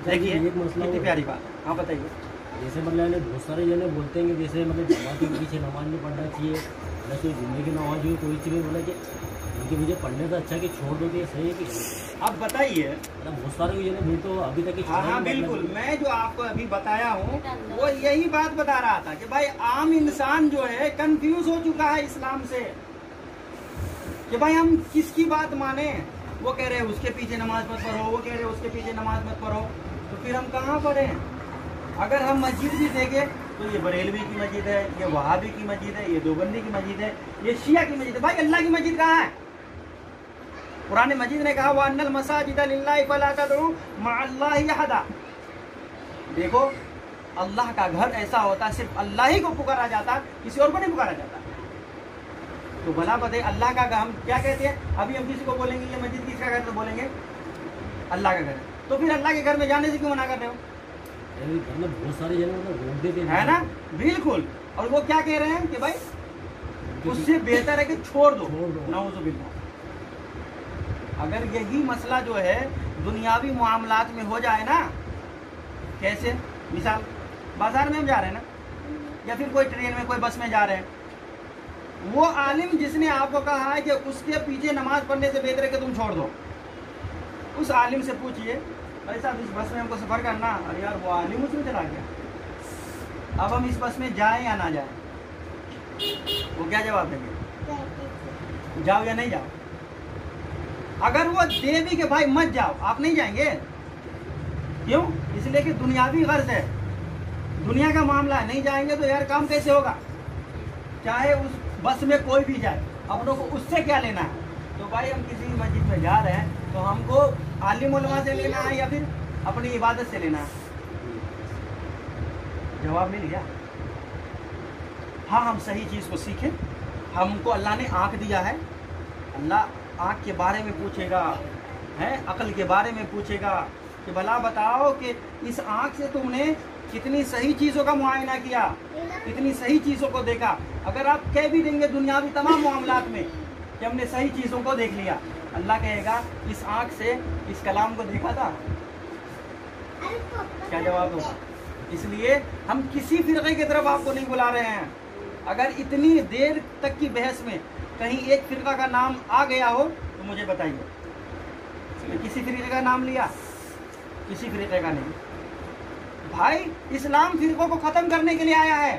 देखिए कितनी प्यारी बात। हाँ बताइए। जैसे मतलब बहुत सारे जने बोलते हैं कि जैसे मतलब जमात के पीछे नमाज नहीं पढ़ना चाहिए, मतलब कोई जिंदगी नमाज हो, कोई चीज़ मतलब कि उनके पीछे पढ़ने से अच्छा कि छोड़ दो, कि सही है कि अब बताइए। मतलब बहुत सारे जने भी तो अभी तक हाँ बिल्कुल, मैं जो आपको अभी बताया हूँ वो यही बात बता रहा था कि भाई आम इंसान जो है कंफ्यूज हो चुका है इस्लाम से, कि भाई हम किसकी बात माने। वो कह रहे हैं उसके पीछे नमाज मत पढ़ो, वो कह रहे हैं उसके पीछे नमाज मत पढ़ो, तो फिर हम कहाँ पढ़ें। अगर हम मस्जिद भी देखें तो ये बरेलवी की मस्जिद है, ये वहाबी की मस्जिद है, ये देवबंदी की मस्जिद है, ये शिया की मस्जिद है। भाई अल्लाह की मस्जिद कहाँ है? कुरान मजीद ने कहा वअन्नल मसाजिद लिल्लाहि फला तदउ मअल्लाहि अहदा। देखो अल्लाह का घर ऐसा होता है सिर्फ अल्लाह ही को पुकारा जाता, किसी और को नहीं पुकारा जाता। तो भला बताइए अल्लाह का घर हम क्या कहते हैं? अभी हम किसी को बोलेंगे ये मस्जिद किसका घर, तो बोलेंगे अल्लाह का घर है। तो फिर अल्लाह के घर में जाने से क्यों मना कर रहे हो? मतलब बहुत सारे जने मतलब रोक देते है ना, बिल्कुल। और वो क्या कह रहे हैं कि भाई उससे बेहतर है कि छोड़ दो, नाउज़ु बिल्लाह। अगर यही मसला जो है दुनियावी मामलात में हो जाए ना, कैसे मिसाल बाजार में हम जा रहे हैं ना, या फिर कोई ट्रेन में कोई बस में जा रहे हैं, वो आलिम जिसने आपको कहा है कि उसके पीछे नमाज पढ़ने से बेहतर है कि तुम छोड़ दो, उस आलिम से पूछिए भाई साहब इस बस में हमको सफ़र करना, अरे यार वो आलिम उसमें चला गया, अब हम इस बस में जाएं या ना जाएं, वो क्या जवाब देंगे? जाओ या नहीं जाओ। अगर वो दे भी कि भाई मत जाओ, आप नहीं जाएंगे, क्यों? इसलिए कि दुनियावी गर्ज है, दुनिया का मामला है, नहीं जाएंगे तो यार काम कैसे होगा? चाहे उस बस में कोई भी जाए, अपनों को उससे क्या लेना है? तो भाई हम किसी मस्जिद में जा रहे हैं तो हमको आलिम उलमा से लेना है या फिर अपनी इबादत से लेना है? जवाब मिल गया। हाँ, हम सही चीज़ को सीखें। हमको अल्लाह ने आँख दिया है, अल्लाह आँख के बारे में पूछेगा, है अक्ल के बारे में पूछेगा कि भला बताओ कि इस आँख से तुमने कितनी सही चीज़ों का मुआयना किया, कितनी सही चीज़ों को देखा। अगर आप कह भी देंगे दुनियावी तमाम मामलात में कि हमने सही चीज़ों को देख लिया, अल्लाह कहेगा इस आँख से इस कलाम को देखा था? क्या जवाब होगा? इसलिए हम किसी फिरके की तरफ आपको नहीं बुला रहे हैं। अगर इतनी देर तक की बहस में कहीं एक फिरका का नाम आ गया हो तो मुझे बताइए। किसी फिरके का नाम लिया? किसी फिरके का नहीं। भाई इस्लाम फिरकों को ख़त्म करने के लिए आया है,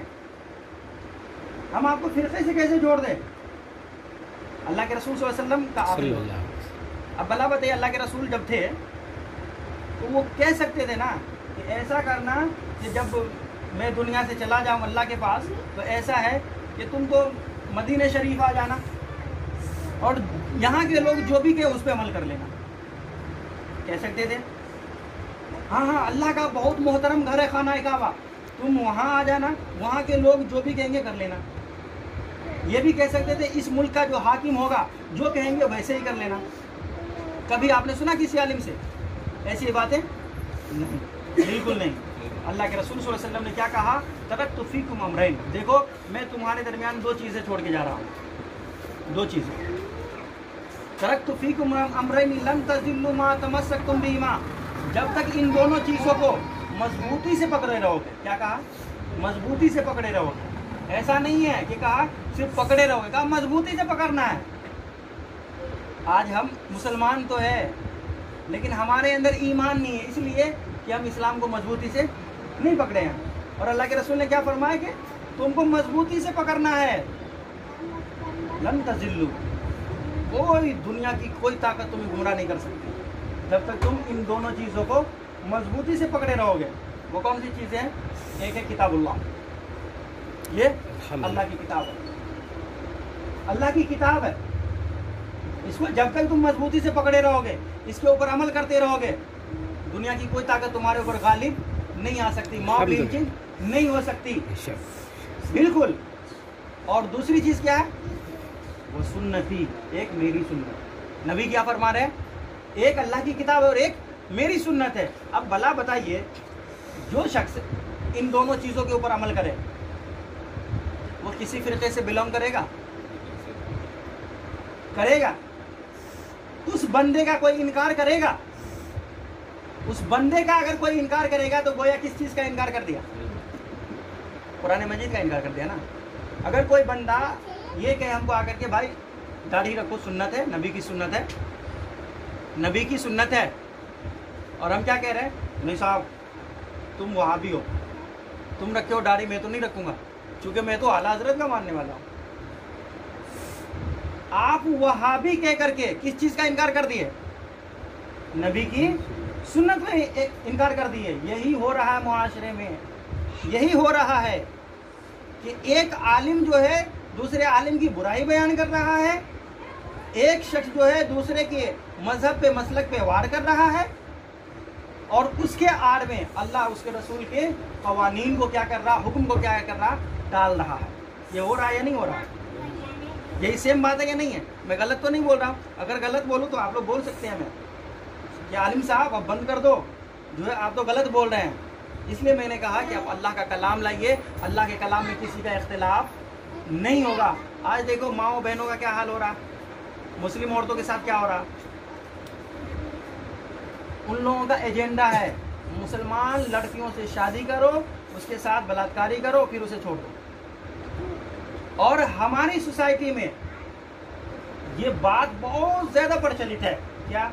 हम आपको फिरके से कैसे जोड़ दें? अल्लाह के रसूल सल्लल्लाहु अलैहि वसल्लम का आखिरी। अब भला बताइए अल्लाह के रसूल जब थे तो वो कह सकते थे ना कि ऐसा करना कि जब मैं दुनिया से चला जाऊं अल्लाह के पास तो ऐसा है कि तुम तो मदीने शरीफ आ जाना और यहाँ के लोग जो भी कहे उस पर अमल कर लेना, कह सकते थे। हाँ, अल्लाह का बहुत मोहतरम घर है खाना काबा, तुम वहाँ आ जाना, वहाँ के लोग जो भी कहेंगे कर लेना। ये भी कह सकते थे इस मुल्क का जो हाकिम होगा जो कहेंगे वैसे ही कर लेना। कभी आपने सुना किसी आलिम से ऐसी बातें? नहीं, बिल्कुल नहीं। अल्लाह के रसूल सल्लल्लाहु अलैहि वसल्लम ने क्या कहा? तरक्तु फीकुम अमरैन, देखो मैं तुम्हारे दरमियान दो चीज़ें छोड़ के जा रहा हूँ, दो चीज़ें। तरक्तु फीकुम अमरैन लन तज़िल्लु मा तमस्सकतुम बिहिमा, जब तक इन दोनों चीज़ों को मजबूती से पकड़े रहोगे। क्या कहा? मजबूती से पकड़े रहोगे। ऐसा नहीं है कि कहा सिर्फ पकड़े रहोगे, कहा मजबूती से पकड़ना है। आज हम मुसलमान तो है लेकिन हमारे अंदर ईमान नहीं है, इसलिए कि हम इस्लाम को मजबूती से नहीं पकड़े हैं। और अल्लाह के रसूल ने क्या फरमाया कि तुमको मजबूती से पकड़ना है। लन तजिल्लू, कोई दुनिया की कोई ताकत तुम्हें गुमराह नहीं कर सकती जब तक तुम इन दोनों चीज़ों को मजबूती से पकड़े रहोगे। वो कौन सी चीज़ें हैं? एक है किताबुल्लाह, ये अल्लाह की किताब है, अल्लाह की किताब है। इसको जब तक तुम मजबूती से पकड़े रहोगे, इसके ऊपर अमल करते रहोगे, दुनिया की कोई ताकत तुम्हारे ऊपर गालिब नहीं आ सकती, मौलिन नहीं हो सकती, बिल्कुल। और दूसरी चीज़ क्या है? वो सुन्नती, एक मेरी सुन्नत। नबी क्या फरमा रहे हैं? एक अल्लाह की किताब है और एक मेरी सुन्नत है। अब भला बताइए, जो शख्स इन दोनों चीज़ों के ऊपर अमल करे वो किसी फिरके से बिलोंग करेगा? करेगा? उस बंदे का कोई इनकार करेगा? उस बंदे का अगर कोई इनकार करेगा तो गोया किस चीज़ का इनकार कर दिया? कुरान मजीद का इनकार कर दिया ना। अगर कोई बंदा ये कहे हमको आकर के भाई दाढ़ी रखो, सुन्नत है, नबी की सुन्नत है, नबी की सुन्नत है, और हम क्या कह रहे हैं? नहीं साहब तुम वहाबी हो, तुम रखे हो दाढ़ी, मैं तो नहीं रखूंगा क्योंकि मैं तो आला हजरत का मानने वाला हूँ। आप वहाबी कह करके किस चीज़ का इनकार कर दिए? नबी की सुन्नत में इनकार कर दिए। यही हो रहा है मुआशरे में, यही हो रहा है कि एक आलिम जो है दूसरे आलिम की बुराई बयान कर रहा है, एक शख्स जो है दूसरे के मजहब पे मसलक पे वार कर रहा है, और उसके आड़ में अल्लाह उसके रसूल के कवानीन को क्या कर रहा, हुक्म को क्या कर रहा, डाल रहा है। ये हो रहा है या नहीं हो रहा? यही सेम बात है या नहीं है? मैं गलत तो नहीं बोल रहा हूँ, अगर गलत बोलूँ तो आप लोग बोल सकते हैं मैं कि आलिम साहब अब बंद कर दो, जो है आप तो गलत बोल रहे हैं। इसलिए मैंने कहा कि आप अल्लाह का कलाम लाइए, अल्लाह के कलाम में किसी का इख्तिलाफ नहीं होगा। आज देखो माओ बहनों का क्या हाल हो रहा, मुस्लिम औरतों के साथ क्या हो रहा। उन लोगों का एजेंडा है मुसलमान लड़कियों से शादी करो, उसके साथ बलात्कारी करो, फिर उसे छोड़ दो। और हमारी सोसाइटी में ये बात बहुत ज़्यादा प्रचलित है। क्या?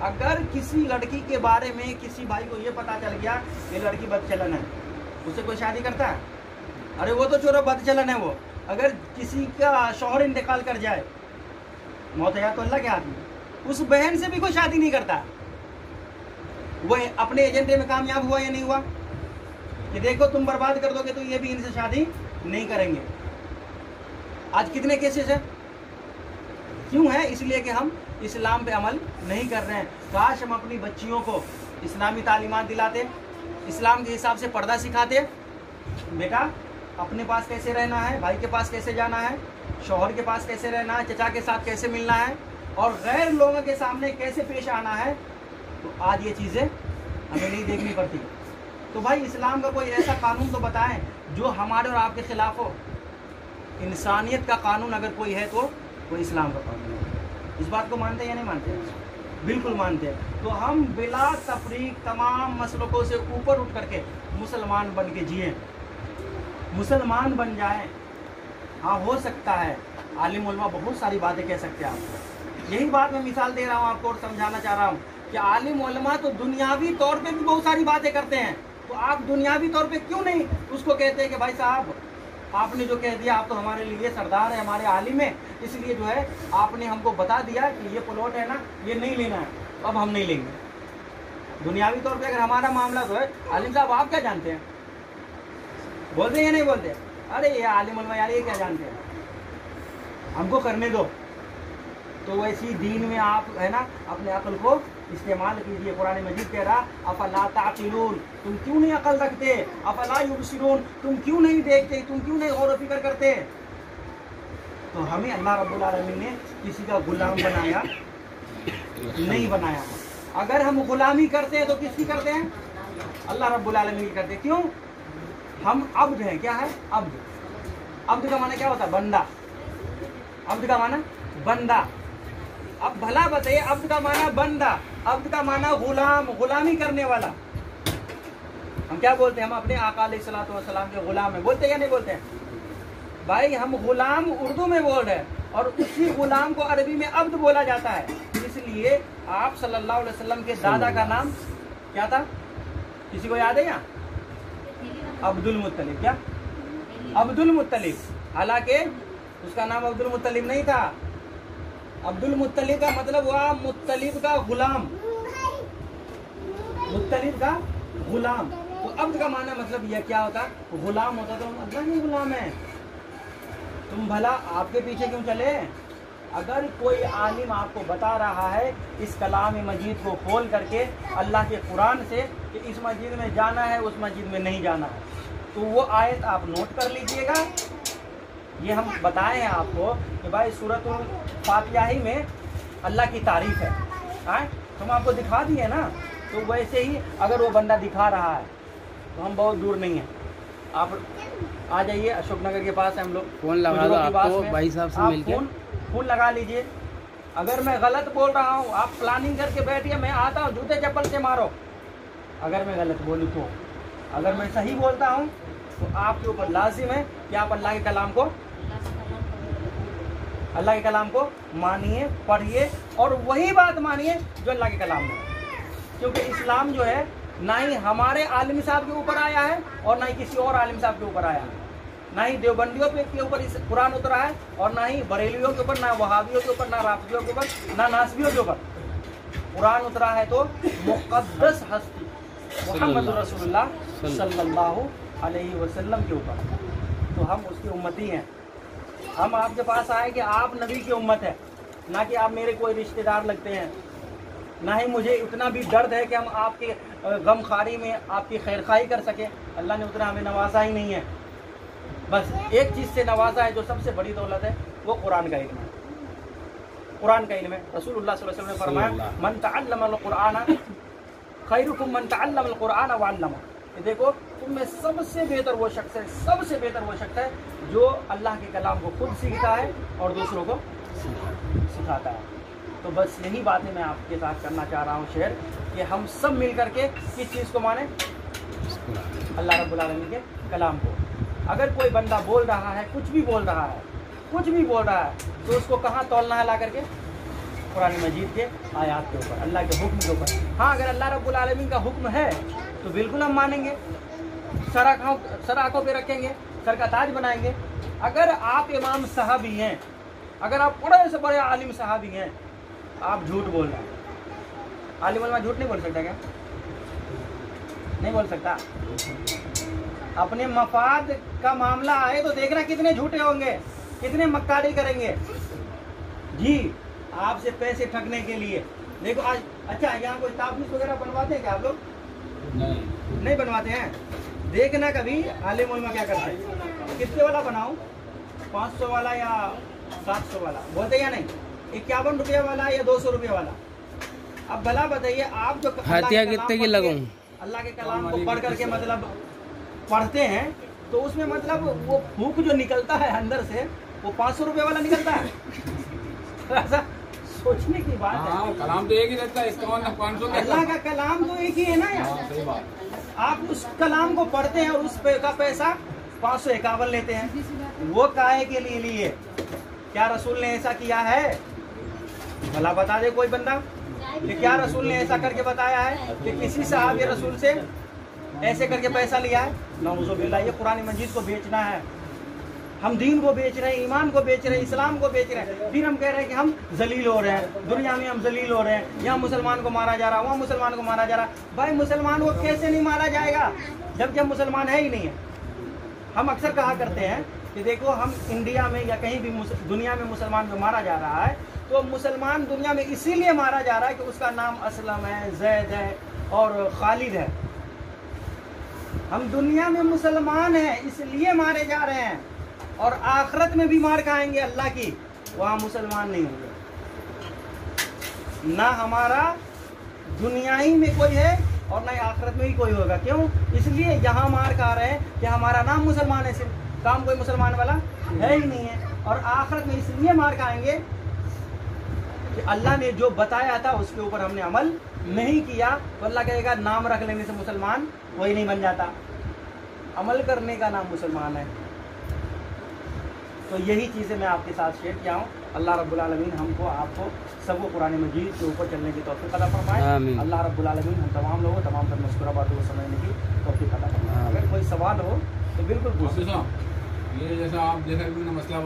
अगर किसी लड़की के बारे में किसी भाई को ये पता चल गया ये लड़की बदचलन है, उससे कोई शादी करता है? अरे वो तो छोड़ो, बदचलन है वो। अगर किसी का शौहर इंतकाल कर जाए, मौत है तो अल्लाह के हाथ में, उस बहन से भी कोई शादी नहीं करता। वो अपने एजेंडे में कामयाब हुआ या नहीं हुआ? ये देखो तुम बर्बाद कर दोगे तो ये भी इनसे शादी नहीं करेंगे। आज कितने केसेस हैं? क्यों है? इसलिए कि हम इस्लाम पे अमल नहीं कर रहे हैं। काश हम अपनी बच्चियों को इस्लामी तालीमात दिलाते, इस्लाम के हिसाब से पर्दा सिखाते। बेटा अपने पास कैसे रहना है, भाई के पास कैसे जाना है, शौहर के पास कैसे रहना है, चचा के साथ कैसे मिलना है, और गैर लोगों के सामने कैसे पेश आना है, तो आज ये चीज़ें हमें नहीं देखनी पड़ती। तो भाई इस्लाम का कोई ऐसा कानून तो बताएं जो हमारे और आपके खिलाफ हो। इंसानियत का कानून अगर कोई है तो वो इस्लाम का कानून है। इस बात को मानते हैं या नहीं मानते? बिल्कुल मानते हैं। तो हम बिला तफरीक तमाम मसलकों से ऊपर उठ करके मुसलमान बन के जिए, मुसलमान बन जाएं। हाँ हो सकता है, आलिम उलमा बहुत सारी बातें कह सकते हैं आपको। यही बात मैं मिसाल दे रहा हूँ आपको और समझाना चाह रहा हूँ कि आलिम उलमा तो दुनियावी तौर पे भी बहुत सारी बातें करते हैं, तो आप दुनियावी तौर पे क्यों नहीं उसको कहते हैं कि भाई साहब आपने जो कह दिया, आप तो हमारे लिए सरदार है, हमारे आलिम है, इसलिए जो है आपने हमको बता दिया कि ये प्लॉट है ना, ये नहीं लेना है, अब हम नहीं लेंगे। दुनियावी तौर पे अगर हमारा मामला तो है, आलिम साहब आप क्या जानते हैं, बोलते हैं या नहीं बोलते? अरे ये आलिम उलमा यार ये क्या जानते हैं, हमको करने दो। तो वैसी दीन में आप है ना अपने अक्ल को इस्तेमाल कीजिए। कुरान मजीद कह रहा अफला ताक़िलून, तुम क्यों नहीं अकल रखते, अफला युबसिरून, तुम क्यों नहीं देखते, तुम क्यों नहीं गौर फिक्र करते। तो हमें अल्लाह रब्बुल आलमीन ने किसी का गुलाम बनाया नहीं बनाया। अगर हम गुलामी करते हैं तो किसकी करते हैं? अल्लाह रब्बुल आलमीन की करते हैं। क्यों? हम अब्द हैं। क्या है अब्द? अब्द का माना क्या होता है? बंदा। अब्द का माना बंदा। अब भला बताइए, अब्द का माना बंदा, अब्द का माना गुलाम, गुलामी करने वाला। हम क्या बोलते हैं? हम अपने आका अलैहिस्सलातु वस्सलाम के गुलाम हैं, बोलते हैं या नहीं बोलते हैं? भाई हम गुलाम उर्दू में बोल रहे हैं और उसी गुलाम को अरबी में अब्द बोला जाता है। इसलिए आप सल्लल्लाहु अलैहि वसल्लम के दादा का नाम क्या था, किसी को याद है यहाँ? अब्दुल मुत्तलिब। क्या? अब्दुल मुत्तलिब। हालांकि उसका नाम अब्दुल मुत्तलिब नहीं था। अब्दुल मुत्तलिब का मतलब हुआ मुत्तलिब का गुलाम, मुत्तलिब का गुलाम। तो अब्द का माना मतलब यह क्या होता, गुलाम होता तो हम अल्लाह के गुलाम है। तुम भला आपके पीछे क्यों चले? अगर कोई आलिम आपको बता रहा है इस कलाम मजीद को खोल करके अल्लाह के कुरान से कि इस मस्जिद में जाना है उस मस्जिद में नहीं जाना है, तो वो आयत आप नोट कर लीजिएगा। ये हम बताए हैं आपको कि भाई सूरतुल फातिहा ही में अल्लाह की तारीफ है, हम आपको दिखा दिए ना। तो वैसे ही अगर वो बंदा दिखा रहा है तो हम बहुत दूर नहीं हैं, आप आ जाइए, अशोकनगर के पास है हम लोग। फोन लगा दो आपको भाई साहब से मिलके, फोन लगा लीजिए। अगर मैं गलत बोल रहा हूँ आप प्लानिंग करके बैठिए, मैं आता हूँ जूते चप्पल से मारो। अगर मैं गलत बोलूँ तो, अगर मैं सही बोलता हूँ तो आपके ऊपर लाजिम है कि आप अल्लाह के कलाम को मानिए, पढ़िए और वही बात मानिए जो अल्लाह के कलाम में। क्योंकि इस्लाम जो है ना ही हमारे आलिम साहब के ऊपर आया है और ना ही किसी और आलिम साहब के ऊपर आया है, ना ही देवबंदियों के ऊपर इस कुरान उतरा है और ना ही बरेलियों के ऊपर, ना वहाबियों के ऊपर, ना राफियों के ऊपर, ना नासबियों के ऊपर। कुरान उतरा है तो मुक़द्दस हस्ती मोहम्मद रसूलुल्लाह सल्लल्लाहु अलैहि वसल्लम के ऊपर। तो हम उसकी उम्मती हैं। हम आपके पास आए कि आप नबी की उम्मत है, ना कि आप मेरे कोई रिश्तेदार लगते हैं। ना ही मुझे उतना भी दर्द है कि हम आपके गमखारी में आपकी खैरखाई कर सके। अल्लाह ने उतना हमें नवाजा ही नहीं है। बस एक चीज़ से नवाजा है जो सबसे बड़ी दौलत है, वो कुरान का इल्म है। कुरान का इल्म है। रसूलुल्लाह सल्लल्लाहु अलैहि वसल्लम ने फरमाया मन तअल्लमल कुरान खैरुकुम मन तअल्लमल कुरान व अल्लमा। देखो तुम में सबसे बेहतर वो शख्स है, सबसे बेहतर वो शख्स है जो अल्लाह के कलाम को खुद सीखता है और दूसरों को सिखाता है। तो बस यही बातें मैं आपके साथ करना चाह रहा हूँ शेयर, कि हम सब मिल करके किस चीज़ को माने, अल्लाह रब्बुल आलमीन के कलाम को। अगर कोई बंदा बोल रहा है, कुछ भी बोल रहा है, तो उसको कहाँ तौलना है ला करके? कुरान मजीद के आयात के ऊपर, अल्लाह के हुक्म के ऊपर। हाँ, अगर अल्लाह रब्बुल आलमीन का हुक्म है तो बिल्कुल हम मानेंगे, सर आँखों पे रखेंगे, सर का ताज बनाएंगे। अगर आप इमाम साहबी हैं, अगर आप बड़े से बड़े आलिम साहबी हैं, आप झूठ बोल रहे हैं। आलिम उलमा झूठ नहीं बोल सकता क्या? नहीं बोल सकता। अपने मफाद का मामला आए तो देखना कितने झूठे होंगे, कितने मक्कारी करेंगे जी आपसे पैसे ठगने के लिए। देखो आज, अच्छा यहाँ कोई ताबीज़ वगैरह बनवाते हैं क्या आप लोग? नहीं बनवाते हैं। देखना कभी आलिम उलमा क्या करते हैं। कितने वाला बनाऊं, 500 वाला या 700 वाला? बोलते या नहीं? 51 रुपये वाला या 200 रुपये वाला? अब भला बताइए, आप जो हाथिया कितने की लगाऊं? अल्लाह के कलाम को पढ़ करके मतलब पढ़ते हैं तो उसमें मतलब वो फूंक जो निकलता है अंदर से, वो 500 रुपये वाला निकलता है। ऐसा सोचने की बात है। कलाम तो एक ही रहता है, इसका मतलब 500 का। अल्लाह का कलाम तो एक ही है ना यार। सही बात। आप उस कलाम को पढ़ते हैं और उस का पैसा 551 लेते हैं। वो काहे के लिए लिए? क्या रसूल ने ऐसा किया है? भला बता दे कोई बंदा कि क्या रसूल ने ऐसा करके बताया है कि किसी साहब रसूल से ऐसे करके पैसा लिया है? नऊज़ुबिल्लाह। ये कुरान मजीद को बेचना है। हम दीन को बेच रहे हैं, ईमान को बेच रहे हैं, इस्लाम को बेच रहे हैं। फिर हम कह रहे हैं कि हम जलील हो रहे हैं, दुनिया में हम जलील हो रहे हैं। यहाँ मुसलमान को मारा जा रहा है, वहाँ मुसलमान को मारा जा रहा है। भाई मुसलमान को कैसे नहीं मारा जाएगा जबकि हम मुसलमान है ही नहीं है। हम अक्सर कहा करते हैं कि देखो हम इंडिया में या कहीं भी दुनिया में मुसलमान को मारा जा रहा है तो मुसलमान दुनिया में इसीलिए मारा जा रहा है कि उसका नाम असलम है, जैद है और खालिद है। हम दुनिया में मुसलमान हैं इसलिए मारे जा रहे हैं, और आखिरत में भी मार खाएंगे अल्लाह की, वहाँ मुसलमान नहीं होंगे। ना हमारा दुनिया ही में कोई है और ना आखिरत में ही कोई होगा। क्यों? इसलिए यहाँ मार खा रहे हैं कि हमारा नाम मुसलमान है, सिर्फ काम कोई मुसलमान वाला है ही नहीं है। और आखिरत में इसलिए मार खाएंगे कि अल्लाह ने जो बताया था उसके ऊपर हमने अमल नहीं किया। तो अल्लाह कहेगा नाम रख लेने से मुसलमान कोई नहीं बन जाता, अमल करने का नाम मुसलमान है। तो यही चीज़ें मैं आपके साथ शेयर किया हूँ। अल्लाह रब्बुल आलमीन हमको आपको सबको कुरान मजीद के ऊपर चलने की तौफीक अता फरमाए। आमीन। अल्लाह रब्बुल आलमीन हम तमाम लोगों तमाम तर मज़कूरा बातों को समझने की तौफीक अता फरमाए। अगर कोई सवाल हो तो बिल्कुल पूछ ये जैसा आप जैसा भी मसला